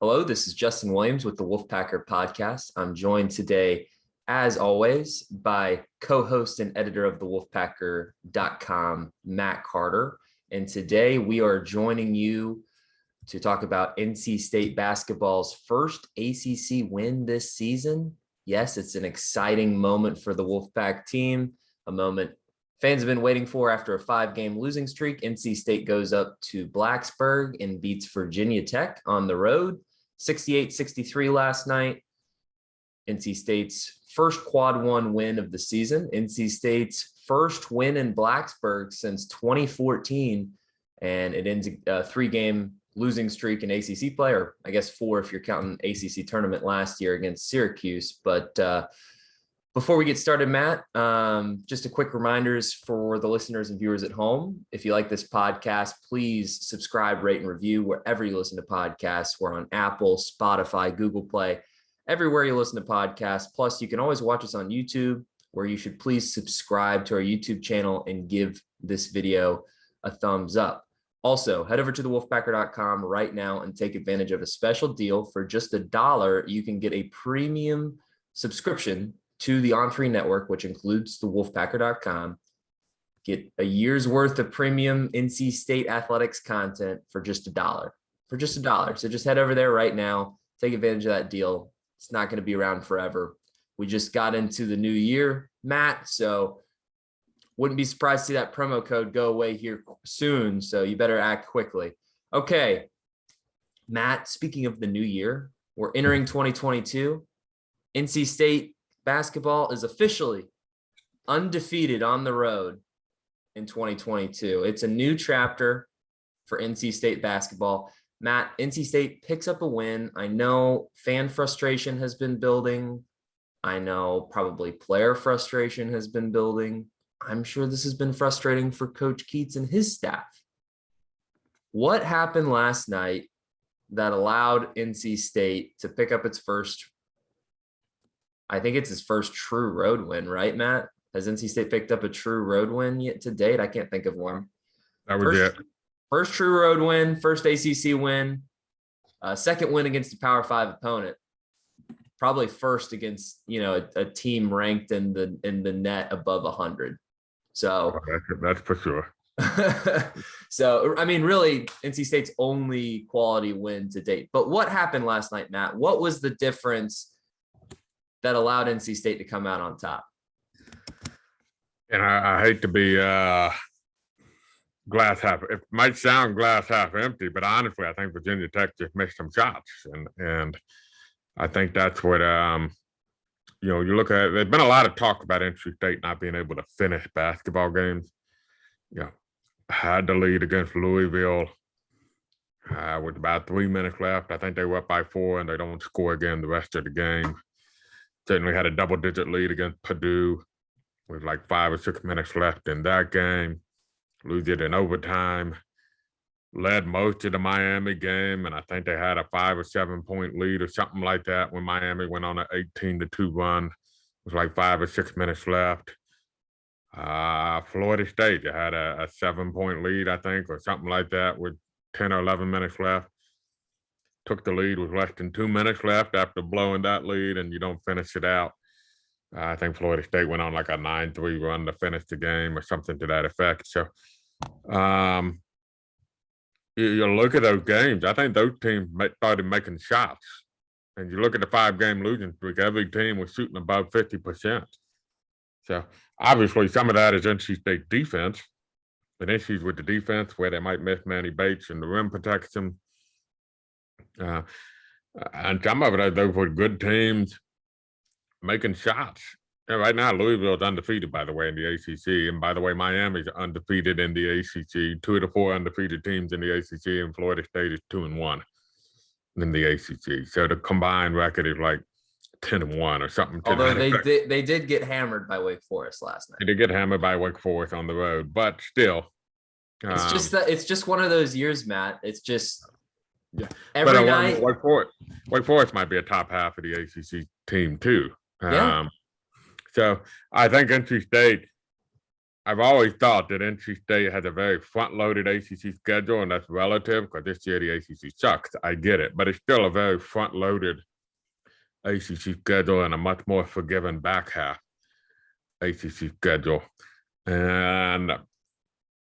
Hello, this is Justin Williams with the Wolfpacker Podcast. I'm joined today, as always, by co-host and editor of the Wolfpacker.com, Matt Carter. And today we are joining you to talk about NC State basketball's first ACC win this season. Yes, it's an exciting moment for the Wolfpack team, a moment fans have been waiting for after a 5-game losing streak. NC State goes up to Blacksburg and beats Virginia Tech on the road, 68-63 last night. NC State's first quad one win of the season. NC State's first win in Blacksburg since 2014, and it ends a 3-game losing streak in ACC play, or I guess 4 if you're counting ACC tournament last year against Syracuse. But before we get started, Matt, just a quick reminders for the listeners and viewers at home. If you like this podcast, please subscribe, rate, and review wherever you listen to podcasts. We're on Apple, Spotify, Google Play, everywhere you listen to podcasts. Plus, you can always watch us on YouTube, where you should please subscribe to our YouTube channel and give this video a thumbs up. Also, head over to thewolfpacker.com right now and take advantage of a special deal. For just $1, you can get a premium subscription to the On3 network, which includes the Wolfpacker.com. Get a year's worth of premium NC State athletics content for just $1. For just $1. So just head over there right now. Take advantage of that deal. It's not going to be around forever. We just got into the new year, Matt, so wouldn't be surprised to see that promo code go away here soon. So you better act quickly. Okay, Matt, speaking of the new year, we're entering 2022. NC State basketball is officially undefeated on the road in 2022. It's a new chapter for NC State basketball. Matt, NC State picks up a win. I know fan frustration has been building. I know probably player frustration has been building. I'm sure this has been frustrating for Coach Keats and his staff. What happened last night that allowed NC State to pick up its first, I think it's his first true road win, right, Matt? Has NC State picked up a true road win yet to date? I can't think of one. That was it. First true road win, first ACC win, second win against a Power 5 opponent. Probably first against, a team ranked in the net above 100. So that's for sure. So, I mean, really, NC State's only quality win to date. But what happened last night, Matt? What was the difference that allowed NC State to come out on top? And I hate to be glass half. It might sound glass half empty, but honestly, I think Virginia Tech just missed some shots, and I think that's what you look at. There's been a lot of talk about NC State not being able to finish basketball games. Had the lead against Louisville with about 3 minutes left. I think they were up by 4, and they don't score again the rest of the game. Certainly had a double-digit lead against Purdue with like 5 or 6 minutes left in that game. Lose it in overtime. Led most of the Miami game, and I think they had a 5 or 7 point lead or something like that when Miami went on an 18-2 run. It was like 5 or 6 minutes left. Florida State, they had a 7-point lead, I think, or something like that with 10 or 11 minutes left. Took the lead with less than 2 minutes left after blowing that lead, and you don't finish it out. I think Florida State went on like a 9-3 run to finish the game or something to that effect. So you look at those games, I think those teams started making shots. And you look at the 5-game losing streak, every team was shooting above 50%. So obviously some of that is NC State defense, and issues with the defense where they might miss Manny Bates and the rim protects them. And some of it, those were good teams making shots. And right now, Louisville's undefeated, by the way, in the ACC. And by the way, Miami's undefeated in the ACC. 2 of the 4 undefeated teams in the ACC, and Florida State is 2-1 in the ACC. So the combined record is like 10-1 or something. Although they did get hammered by Wake Forest last night. They did get hammered by Wake Forest on the road, but still. It's just one of those years, Matt. It's just every night. Wake Forest might be a top half of the ACC team too. Yeah. So I think NC State, I've always thought that NC State has a very front-loaded ACC schedule, and that's relative because this year the ACC sucks. I get it, but it's still a very front-loaded ACC schedule and a much more forgiving back half ACC schedule. And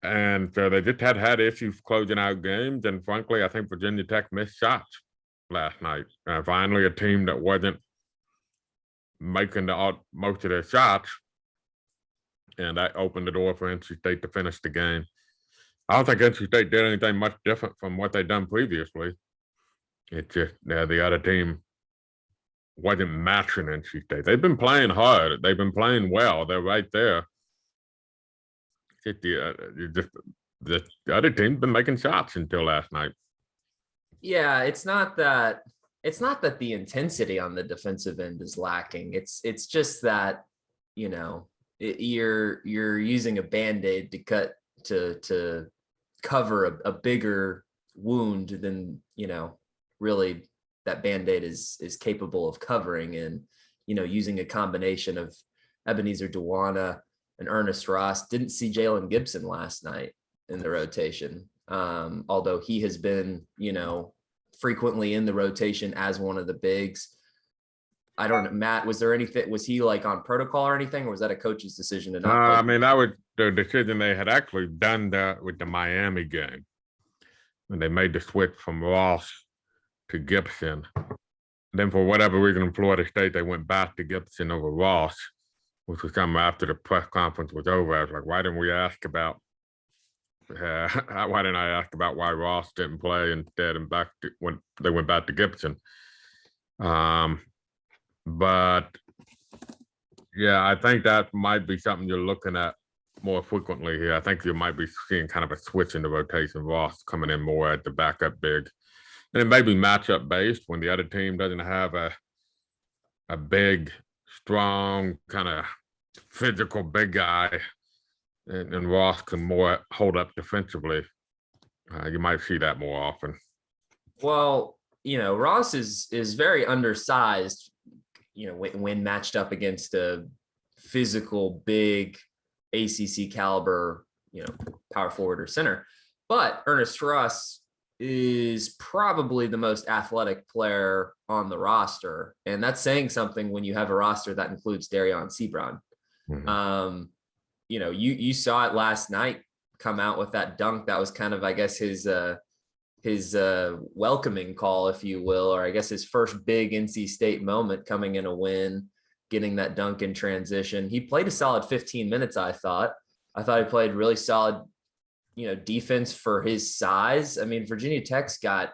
so they just had issues closing out games. And frankly, I think Virginia Tech missed shots last night. Finally, a team that wasn't making most of their shots. And that opened the door for NC State to finish the game. I don't think NC State did anything much different from what they'd done previously. It's just the other team wasn't matching NC State. They've been playing hard. They've been playing well. They're right there. The other team's been making shots until last night. Yeah, it's not that the intensity on the defensive end is lacking. It's just that, you know, you're using a Band-Aid to cover a bigger wound than, you know, really that Band-Aid is capable of covering. And, you know, using a combination of Ebenezer Duwana and Ernest Ross. Didn't see Jalen Gibson last night in the rotation, although he has been, you know, frequently in the rotation as one of the bigs. I don't know, Matt, was he like on protocol or anything, or was that a coach's decision to not play? I mean, that was the decision they had actually done that with the Miami game when they made the switch from Ross to Gibson. Then for whatever reason in Florida State, they went back to Gibson over Ross, which was coming after the press conference was over. I was like, why didn't I ask about why Ross didn't play instead and when they went back to Gibson? But yeah, I think that might be something you're looking at more frequently here. I think you might be seeing kind of a switch in the rotation, Ross coming in more at the backup big. And it may be matchup based when the other team doesn't have a big, strong, kind of physical big guy, and Ross can more hold up defensively. You might see that more often. Well, you know, Ross is very undersized, you know, when matched up against a physical, big ACC caliber, you know, power forward or center. But Ernest Ross is probably the most athletic player on the roster. And that's saying something when you have a roster that includes Dereon Seabron. Mm-hmm. You know, you saw it last night come out with that dunk. That was kind of, I guess, his welcoming call, if you will, or I guess his first big NC State moment, coming in a win, getting that dunk in transition. He played a solid 15 minutes. I thought he played really solid, you know, defense for his size. I mean, Virginia Tech's got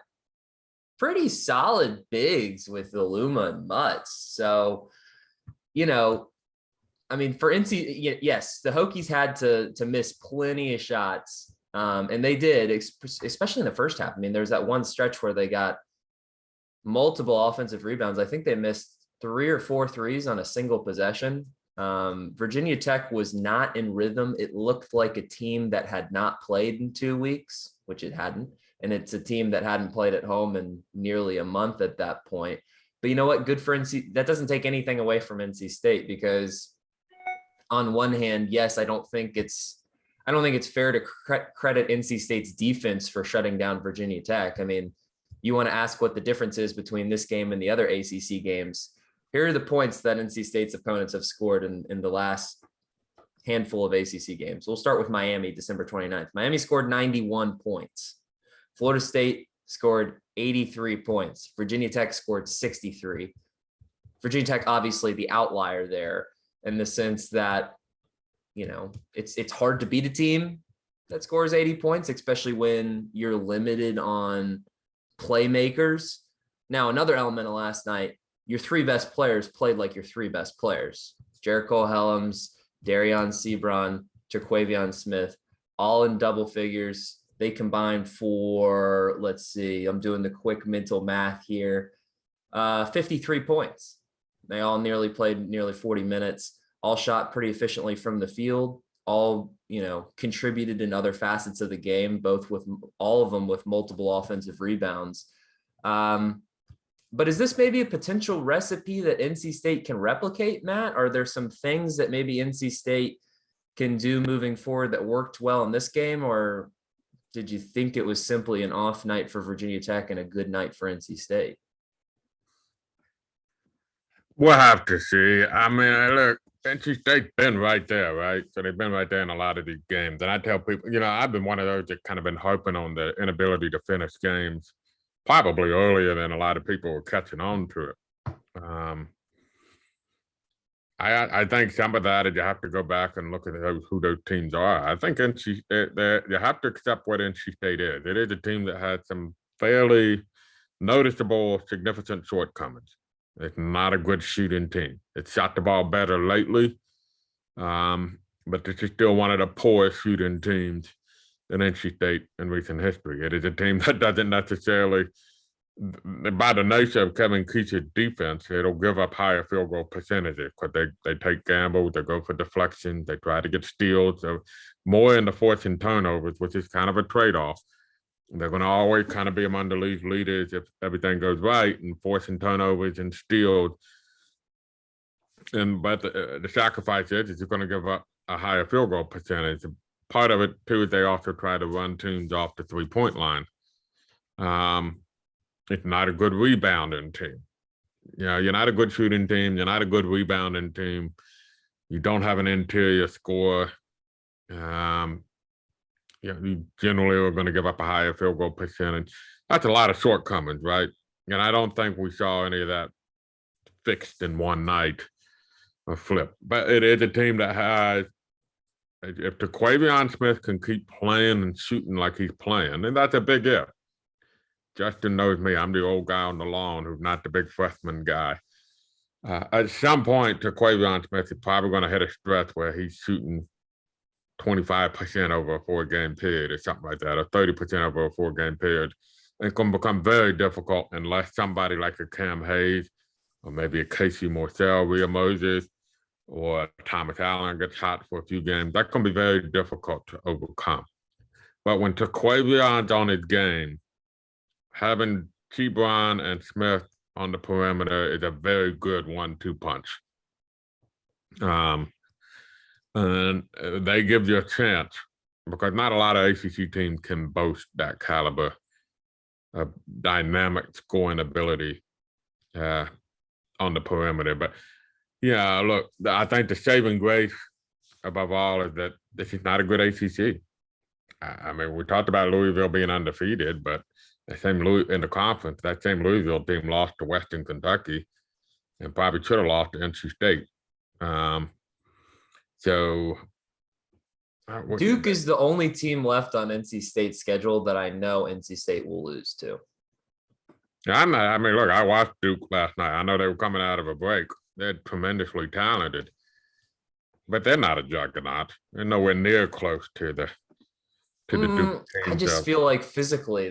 pretty solid bigs with Iluma and Mutz. So, you know, I mean, for NC, yes, the Hokies had to miss plenty of shots. And they did, especially in the first half. I mean, there's that one stretch where they got multiple offensive rebounds. I think they missed 3 or 4 threes on a single possession. Virginia Tech was not in rhythm. It looked like a team that had not played in 2 weeks, which it hadn't. And it's a team that hadn't played at home in nearly a month at that point. But you know what? Good for NC. That doesn't take anything away from NC State, because on one hand, yes, I don't think it's fair to credit NC State's defense for shutting down Virginia Tech. I mean, you want to ask what the difference is between this game and the other ACC games. Here are the points that NC State's opponents have scored in the last handful of ACC games. We'll start with Miami, December 29th. Miami scored 91 points. Florida State scored 83 points. Virginia Tech scored 63. Virginia Tech, obviously the outlier there, in the sense that, you know, it's hard to beat a team that scores 80 points, especially when you're limited on playmakers. Now, another element of last night, your 3 best players played like your 3 best players. Jericho Helms, Dereon Seabron, Jaquavion Smith, all in double figures. They combined for, let's see, I'm doing the quick mental math here, 53 points. They all played nearly 40 minutes. All shot pretty efficiently from the field, all, you know, contributed in other facets of the game, all of them with multiple offensive rebounds. But is this maybe a potential recipe that NC State can replicate, Matt? Are there some things that maybe NC State can do moving forward that worked well in this game, or did you think it was simply an off night for Virginia Tech and a good night for NC State? We'll have to see. I mean, look, NC State's been right there, right? So they've been right there in a lot of these games. And I tell people, I've been one of those that kind of been harping on the inability to finish games probably earlier than a lot of people were catching on to it. I think some of that is you have to go back and look at who those teams are. I think you have to accept what NC State is. It is a team that has some fairly noticeable, significant shortcomings. It's not a good shooting team. It's shot the ball better lately, but this is still one of the poorest shooting teams in NC State in recent history. It is a team that doesn't necessarily, by the nature of Kevin Keatch's defense, it'll give up higher field goal percentages because they take gambles, they go for deflections, they try to get steals, so more in the forcing turnovers, which is kind of a trade-off. They're going to always kind of be among the league leaders if everything goes right, and forcing turnovers and steals. But the sacrifice is you're going to give up a higher field goal percentage. Part of it, too, is they also try to run teams off the three-point line. It's not a good rebounding team. You're not a good shooting team. You're not a good rebounding team. You don't have an interior scorer. You generally are going to give up a higher field goal percentage. That's a lot of shortcomings, right? And I don't think we saw any of that fixed in one night or flip. But it is a team that has, if Dereon Smith can keep playing and shooting like he's playing, and that's a big if. Justin knows me. I'm the old guy on the lawn who's not the big freshman guy. At some point, Dereon Smith is probably going to hit a stretch where he's shooting 25% over a 4-game period or something like that, or 30% over a 4-game period. It's going to become very difficult unless somebody like a Cam Hayes or maybe a Casey Morsell reemerges or Thomas Allen gets hot for a few games. That's going to be very difficult to overcome. But when Dereon's on his game, having Seabron and Smith on the perimeter is a very good 1-2 punch. And they give you a chance because not a lot of ACC teams can boast that caliber of dynamic scoring ability on the perimeter. But, look, I think the saving grace above all is that this is not a good ACC. I mean, we talked about Louisville being undefeated, but in the conference, that same Louisville team lost to Western Kentucky and probably should have lost to NC State. Duke is the only team left on NC State's schedule that I know NC State will lose to. Yeah, look, I watched Duke last night. I know they were coming out of a break. They're tremendously talented, but they're not a juggernaut. They're nowhere near close to the Duke team. I just feel like physically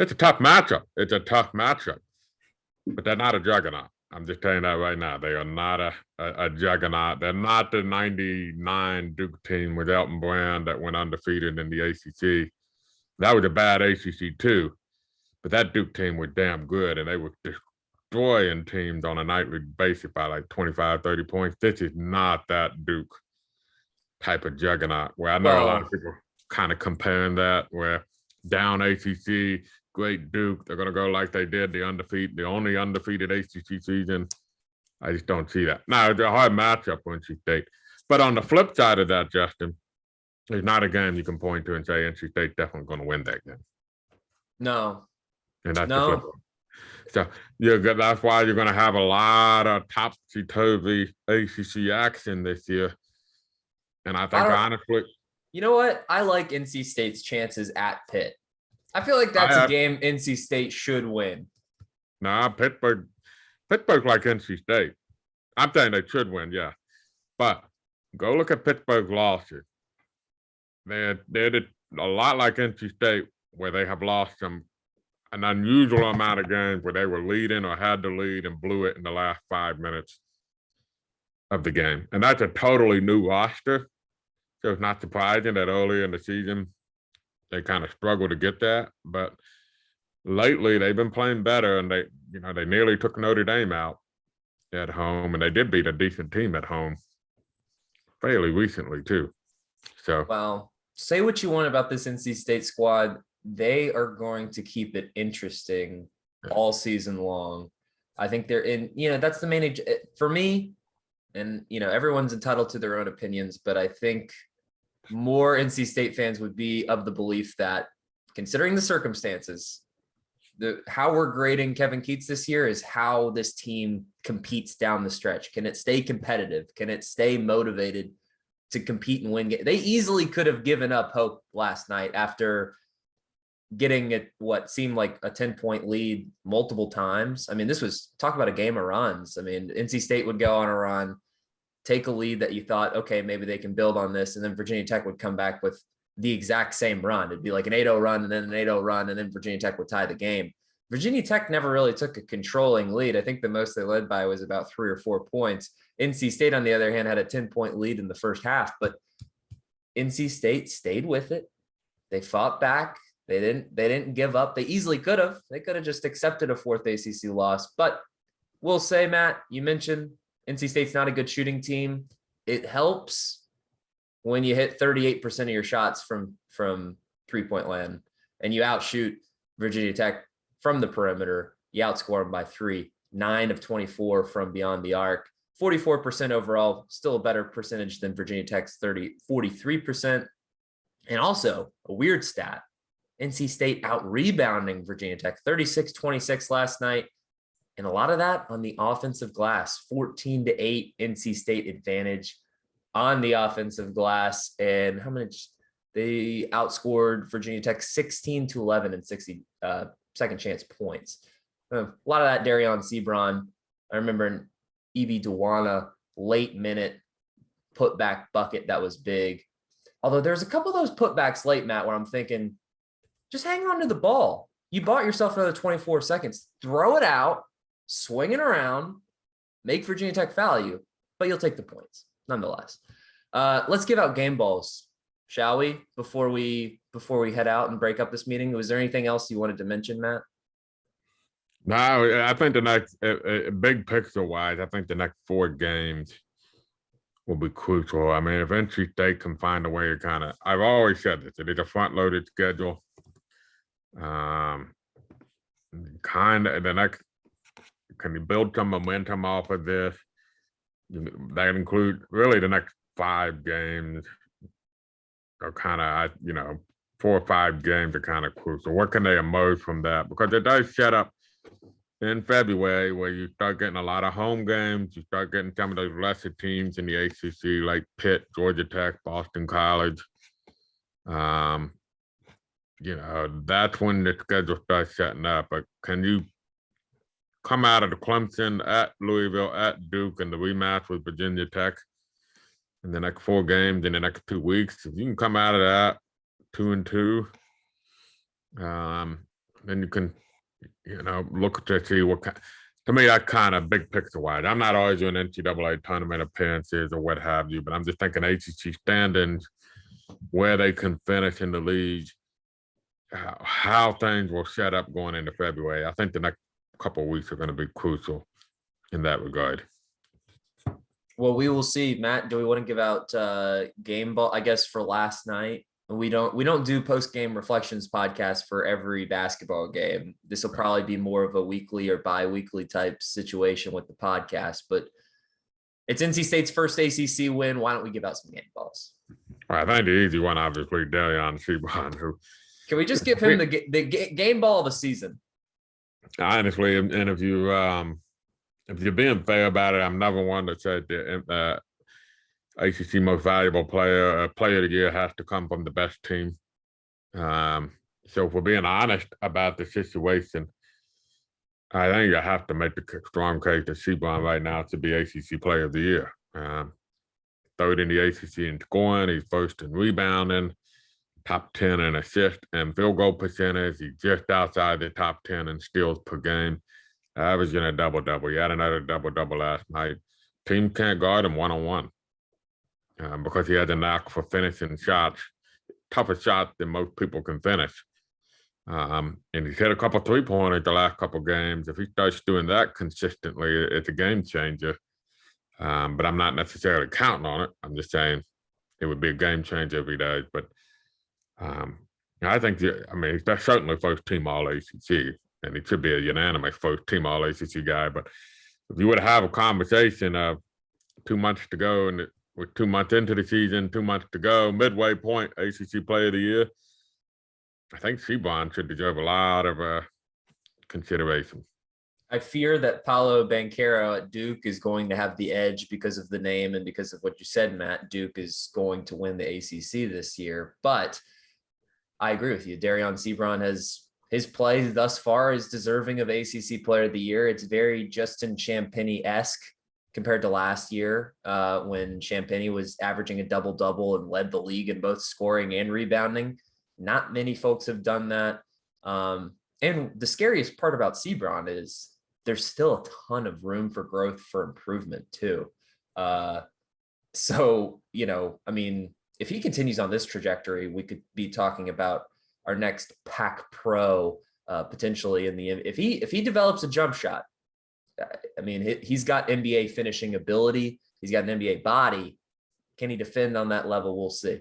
it's a tough matchup. But they're not a juggernaut. I'm just telling you that right now. They are not a juggernaut. They're not the 99 Duke team with Elton Brand that went undefeated in the ACC. That was a bad ACC too. But that Duke team was damn good, and they were destroying teams on a nightly basis by like 25, 30 points. This is not that Duke type of juggernaut where I know a lot of people kind of comparing that, where down ACC, great Duke, they're going to go like they did the only undefeated ACC season. I just don't see that. Now, it's a hard matchup for NC State. But on the flip side of that, Justin, there's not a game you can point to and say NC State's definitely going to win that game. No. And that's the flip side. So that's why you're going to have a lot of topsy-turvy ACC action this year. And I think honestly, you know what? I like NC State's chances at Pitt. I feel like that's a game NC State should win. Nah, Pittsburgh's like NC State. I'm saying they should win, yeah. But go look at Pittsburgh's losses. They're a lot like NC State, where they have lost an unusual amount of games where they were leading or had to lead and blew it in the last 5 minutes of the game. And that's a totally new roster. So it's not surprising that earlier in the season, they kind of struggled to get that. But lately, they've been playing better, and they nearly took Notre Dame out at home, and they did beat a decent team at home fairly recently too. So, well, say what you want about this NC State squad. They are going to keep it interesting all season long. I think they're in, that's the main for me. And, everyone's entitled to their own opinions, but I think more NC State fans would be of the belief that, considering the circumstances, how we're grading Kevin Keatts this year is how this team competes down the stretch. Can it stay competitive? Can it stay motivated to compete and win? They easily could have given up hope last night after getting what seemed like a 10-point lead multiple times. I mean, this was, talk about a game of runs. I mean, NC State would go on a run, take a lead that you thought, okay, maybe they can build on this. And then Virginia Tech would come back with the exact same run. It'd be like an 8-0 run and then an 8-0 run, and then Virginia Tech would tie the game. Virginia Tech never really took a controlling lead. I think the most they led by was about 3 or 4 points. NC State, on the other hand, had a 10-point lead in the first half, but NC State stayed with it. They fought back. They didn't give up. They easily could have. They could have just accepted a 4th ACC loss. But we'll say, Matt, you mentioned NC State's not a good shooting team. It helps when you hit 38% of your shots from 3-point land and you outshoot Virginia Tech from the perimeter. You outscore them by 3, 9 of 24 from beyond the arc, 44% overall, still a better percentage than Virginia Tech's 43%. And also a weird stat, NC State out rebounding Virginia Tech 36-26 last night. And a lot of that on the offensive glass, 14-8 NC State advantage on the offensive glass. And how much they outscored Virginia Tech 16-11 and 60 second chance points. A lot of that Dereon Seabron. I remember an Evie Dewana late minute putback bucket that was big. Although there's a couple of those putbacks late, Matt, where I'm thinking, just hang on to the ball. You bought yourself another 24 seconds. Throw it out, swing it around, make Virginia Tech foul you, but you'll take the points nonetheless. Let's give out game balls, shall we? Before we head out and break up this meeting, was there anything else you wanted to mention, Matt? No, I think the next, big picture wise, I think the next 4 games will be crucial. I mean, if NC State can find a way to I've always said this, it is a front-loaded schedule. The next, can you build some momentum off of this? That include really the next 5 games are 4 or 5 games are crucial. What can they emerge from that? Because it does set up in February where you start getting a lot of home games. You start getting some of those lesser teams in the ACC like Pitt, Georgia Tech, Boston College. That's when the schedule starts setting up. But can you come out of the Clemson, at Louisville, at Duke, and the rematch with Virginia Tech in the next 4 games in the next 2 weeks? If you can come out of that 2-2, then you can, look to see what to me, that kind of big picture wise. I'm not always doing NCAA tournament appearances or what have you, but I'm just thinking ACC standings, where they can finish in the league, how things will set up going into February. I think the next couple of weeks are going to be crucial in that regard. Well, we will see. Matt, do we want to give out game ball, I guess, for last night? We don't do post-game reflections podcast for every basketball game. This will probably be more of a weekly or bi-weekly type situation with the podcast, but it's NC State's first ACC win. Why don't we give out some game balls? All right, I think the easy one, obviously, Dereon Seabron, who can we just give him the game ball of the season? Honestly, and if you're being fair about it, I'm never one that said the ACC most valuable player of the year has to come from the best team. So if we're being honest about the situation, I think you have to make the strong case that Seabron right now to be ACC player of the year. 3rd in the ACC in scoring, he's 1st in rebounding, top 10 in assists and field goal percentage. He's just outside the top 10 in steals per game, averaging a double-double. He had another double-double last night. Team can't guard him one-on-one because he has a knack for finishing shots, tougher shots than most people can finish. And he's hit a couple 3-pointers the last couple games. If he starts doing that consistently, it's a game changer. But I'm not necessarily counting on it. I'm just saying it would be a game changer every day. But I think, that's certainly first team all ACC, and it should be a unanimous first team all ACC guy. But if you would have a conversation of 2 months to go, and we're 2 months into the season, 2 months to go, midway point, ACC Player of the Year, I think Seabron should deserve a lot of consideration. I fear that Paolo Banchero at Duke is going to have the edge because of the name and because of what you said, Matt. Duke is going to win the ACC this year, but I agree with you. Dereon Seabron his play thus far is deserving of ACC Player of the Year. It's very Justin Champagnie-esque compared to last year when Champagnie was averaging a double-double and led the league in both scoring and rebounding. Not many folks have done that. And the scariest part about Seabron is there's still a ton of room for growth for improvement too. So, if he continues on this trajectory, we could be talking about our next Pack Pro potentially if he develops a jump shot. He's got NBA finishing ability. He's got an NBA body. Can he defend on that level? We'll see.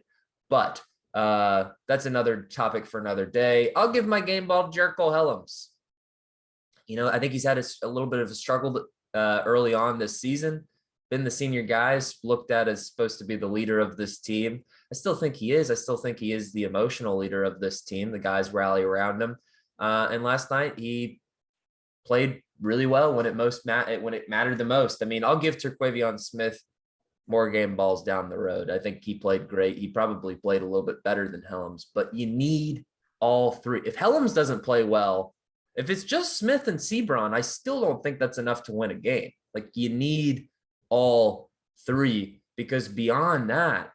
But that's another topic for another day. I'll give my game ball to Jerko Helms. I think he's had a little bit of a struggle early on this season. Been the senior guys looked at as supposed to be the leader of this team. I still think he is. I still think he is the emotional leader of this team. The guys rally around him. And last night he played really well when it mattered the most. I'll give Terquavion Smith more game balls down the road. I think he played great. He probably played a little bit better than Helms, but you need all three. If Helms doesn't play well, if it's just Smith and Seabron, I still don't think that's enough to win a game. Like, you need all three, because beyond that,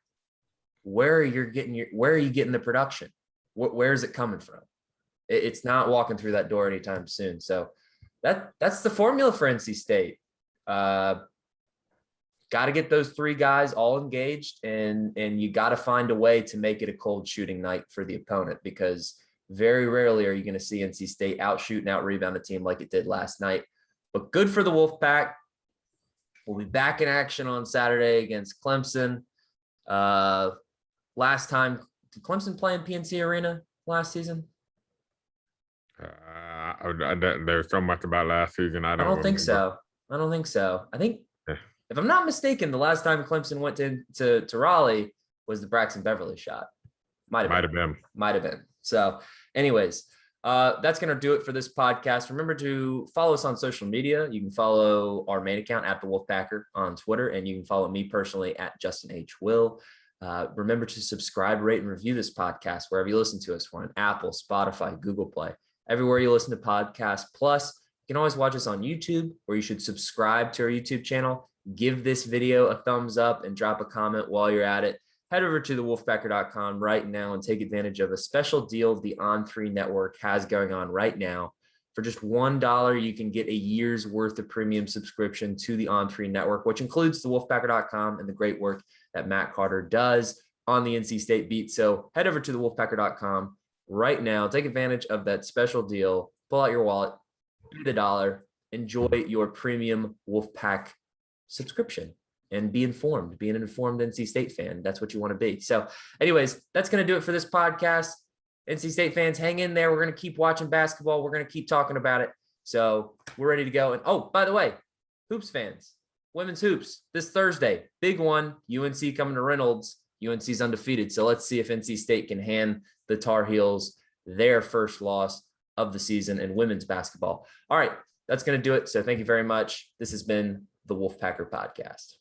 where are you getting the production? Where is it coming from? It's not walking through that door anytime soon. So that's the formula for NC State. Got to get those three guys all engaged, and you got to find a way to make it a cold shooting night for the opponent, because very rarely are you going to see NC State outshoot and out-rebound a team like it did last night. But good for the Wolfpack. We'll be back in action on Saturday against Clemson. Last time, did Clemson play in PNC Arena last season? There's so much about last season. I don't think so. I think, if I'm not mistaken, the last time Clemson went to Raleigh was the Braxton Beverly shot. Might have been. So anyways, that's going to do it for this podcast. Remember to follow us on social media. You can follow our main account at the Wolfpacker on Twitter, and you can follow me personally at Justin H. Will. Remember to subscribe, rate, and review this podcast wherever you listen to us. We're on Apple, Spotify, Google Play, everywhere you listen to podcasts. Plus, you can always watch us on YouTube, where you should subscribe to our YouTube channel. Give this video a thumbs up and drop a comment while you're at it. Head over to thewolfpacker.com right now and take advantage of a special deal the On3 Network has going on right now. For just $1, you can get a year's worth of premium subscription to the On3 Network, which includes thewolfpacker.com and the great work that Matt Carter does on the NC State beat. So head over to thewolfpacker.com right now. Take advantage of that special deal. Pull out your wallet, pay the $1, enjoy your premium Wolfpack subscription, and be informed. Be an informed NC State fan. That's what you want to be. So anyways, that's going to do it for this podcast. NC State fans, hang in there. We're going to keep watching basketball. We're going to keep talking about it. So we're ready to go. And oh, by the way, hoops fans, women's hoops this Thursday, big one. UNC coming to Reynolds. UNC's undefeated. So let's see if NC State can hand the Tar Heels their first loss of the season in women's basketball. All right, that's going to do it. So thank you very much. This has been the Wolfpacker Podcast.